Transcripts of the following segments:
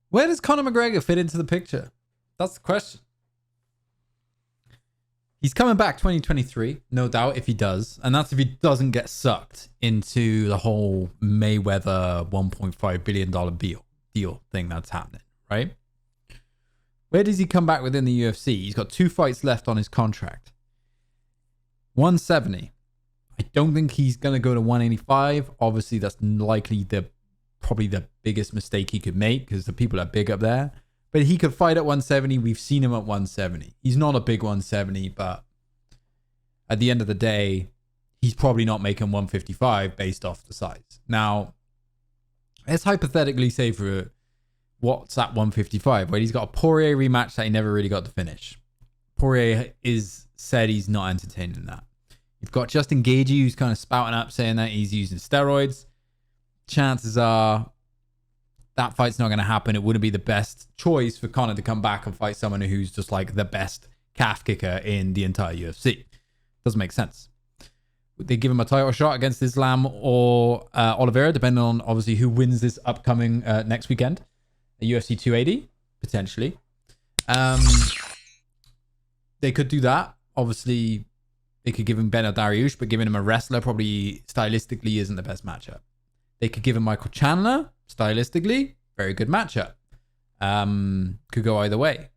Where does Conor McGregor fit into the picture? That's the question. He's coming back 2023, no doubt, if he does. And that's if he doesn't get sucked into the whole Mayweather $1.5 billion deal thing that's happening, right? Where does he come back within the UFC? He's got 2 fights left on his contract. 170. I don't think he's going to go to 185. Obviously, that's likely probably the biggest mistake he could make because the people are big up there. But he could fight at 170. We've seen him at 170. He's not a big 170, but at the end of the day, he's probably not making 155 based off the size. Now, let's hypothetically say for what's at 155, where he's got a Poirier rematch that he never really got to finish. Poirier said he's not entertaining that. You've got Justin Gaethje, who's kind of spouting up saying that he's using steroids. Chances are that fight's not going to happen. It wouldn't be the best choice for Conor to come back and fight someone who's just like the best calf kicker in the entire UFC. Doesn't make sense. Would they give him a title shot against Islam or Oliveira, depending on obviously who wins this upcoming next weekend? A UFC 280, potentially. They could do that. Obviously, they could give him Benar Dariush, but giving him a wrestler probably stylistically isn't the best matchup. They could give him Michael Chandler. Stylistically, very good matchup. Could go either way.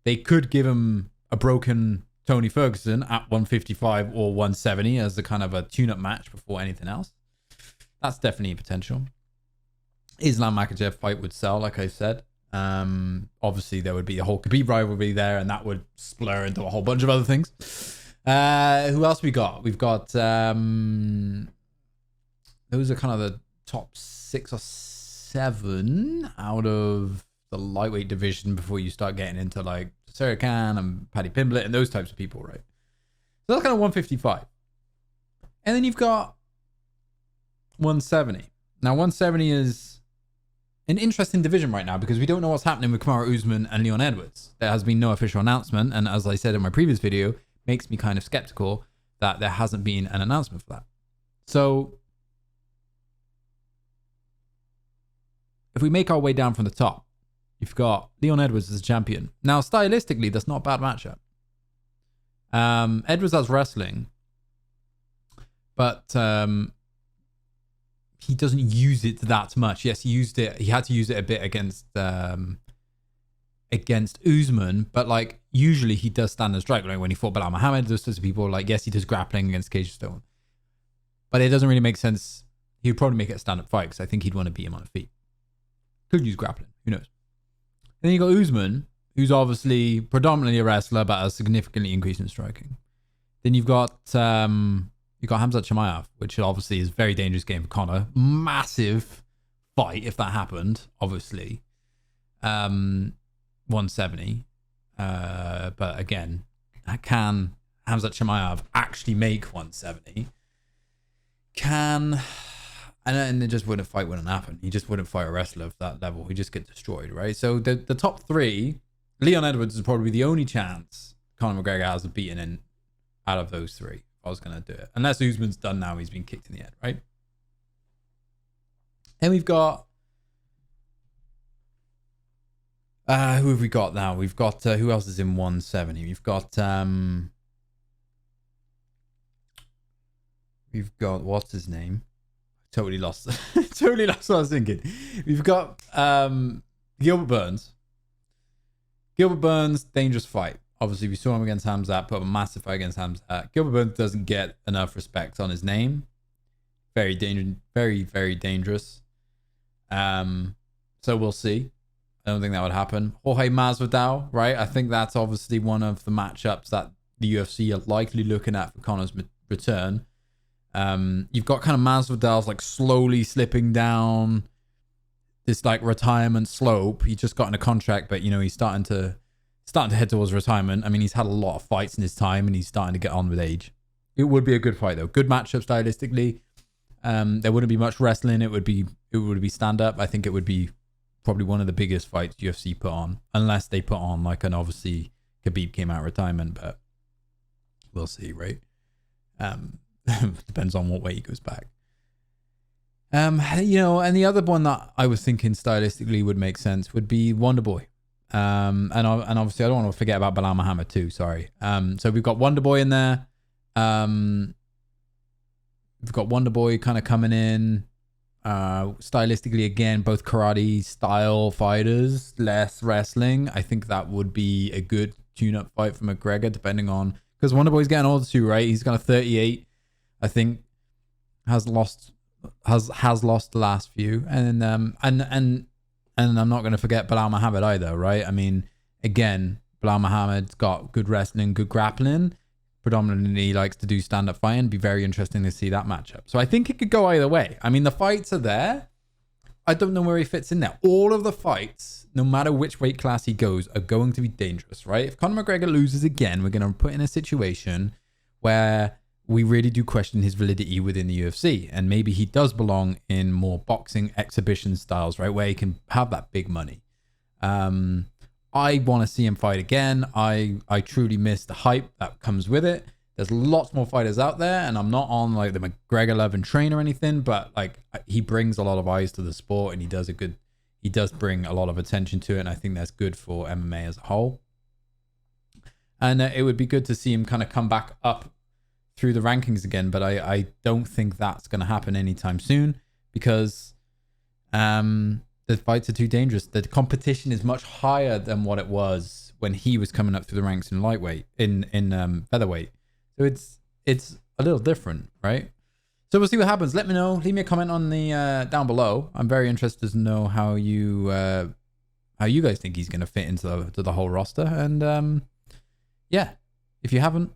They could give him a broken Tony Ferguson at 155 or 170 as a kind of a tune-up match before anything else. That's definitely a potential. Islam Makhachev fight would sell, like I said. Obviously, there would be a whole Khabib rivalry there, and that would splur into a whole bunch of other things. Who else we got? We've got... those are kind of the top 6 or 7 out of the lightweight division before you start getting into like Sarah Khan and Paddy Pimblett and those types of people, right? So that's kind of 155. And then you've got 170. Now, 170 is an interesting division right now because we don't know what's happening with Kamaru Usman and Leon Edwards. There has been no official announcement. And as I said in my previous video, makes me kind of skeptical that there hasn't been an announcement for that. So if we make our way down from the top, you've got Leon Edwards as a champion. Now, stylistically, that's not a bad matchup. Edwards has wrestling, but he doesn't use it that much. Yes, he used it. He had to use it a bit against Usman, but like usually he does stand and strike. Like when he fought Bilal Muhammad, those sorts of people. Like yes, he does grappling against Cage Stone, but it doesn't really make sense. He would probably make it a stand-up fight because I think he'd want to beat him on the feet. Could use grappling. Who knows? Then you got Usman, who's obviously predominantly a wrestler, but has significantly increased in striking. Then you've got Hamzat Chimaev, which obviously is a very dangerous game for Conor. Massive fight if that happened, obviously. 170. But again, can Hamzat Chimaev actually make 170? And it just wouldn't happen. He just wouldn't fight a wrestler of that level. He'd just get destroyed, right? So the top 3, Leon Edwards is probably the only chance Conor McGregor has of beating in out of those 3. If I was going to do it. Unless Usman's done now, he's been kicked in the head, right? And we've got... who have we got now? We've got... who else is in 170? We've got... what's his name? Totally lost what I was thinking. We've got Gilbert Burns. Gilbert Burns, dangerous fight. Obviously, we saw him against Hamzat, put up a massive fight against Hamzat. Gilbert Burns doesn't get enough respect on his name. Very dangerous. Very, very dangerous. So we'll see. I don't think that would happen. Jorge Masvidal, right? I think that's obviously one of the matchups that the UFC are likely looking at for Conor's return. You've got kind of Masvidal's like slowly slipping down this like retirement slope. He just got in a contract, but you know he's starting to head towards retirement. I mean, he's had a lot of fights in his time, and he's starting to get on with age. It would be a good fight though. Good matchup stylistically. There wouldn't be much wrestling. It would be stand up. I think it would be probably one of the biggest fights UFC put on, unless they put on like an obviously Khabib came out of retirement, but we'll see, right? Depends on what way he goes back. You know, and the other one that I was thinking stylistically would make sense would be Wonder Boy. And obviously I don't want to forget about Bilal Muhammad too. Sorry. So we've got Wonder Boy in there. We've got Wonder Boy kind of coming in. Stylistically, again, both karate style fighters, less wrestling. I think that would be a good tune-up fight for McGregor, depending on, because Wonder Boy's getting older too, right? He's kind of 38, I think, has lost the last few, and I'm not going to forget Bilal Muhammad either, right? I mean, again, Bilal Muhammad's got good wrestling, good grappling. Predominantly likes to do stand-up fighting. Be very interesting to see that matchup. So I think it could go either way. I mean, the fights are there. I don't know where he fits in there. All of the fights, no matter which weight class he goes, are going to be dangerous, right? If Conor McGregor loses again, we're going to put in a situation where we really do question his validity within the UFC. And maybe he does belong in more boxing exhibition styles, right? Where he can have that big money. I want to see him fight again. I truly miss the hype that comes with it. There's lots more fighters out there, and I'm not on like the McGregor love and train or anything, but like he brings a lot of eyes to the sport, and he does bring a lot of attention to it, and I think that's good for MMA as a whole. And it would be good to see him kind of come back up through the rankings again, but I don't think that's going to happen anytime soon because the fights are too dangerous. The competition is much higher than what it was when he was coming up through the ranks in lightweight, in featherweight. So it's a little different, right? So we'll see what happens. Let me know. Leave me a comment on the down below. I'm very interested to know how you guys think he's going to fit into the whole roster. And yeah, if you haven't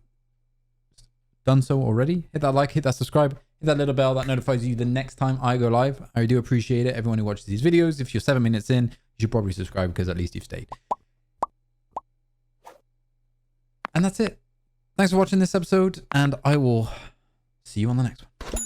done so already, hit that like, hit that subscribe, hit that little bell that notifies you the next time I go live. I do appreciate it. Everyone who watches these videos, if you're 7 minutes in, you should probably subscribe because at least you've stayed. And that's it. Thanks for watching this episode, and I will see you on the next one.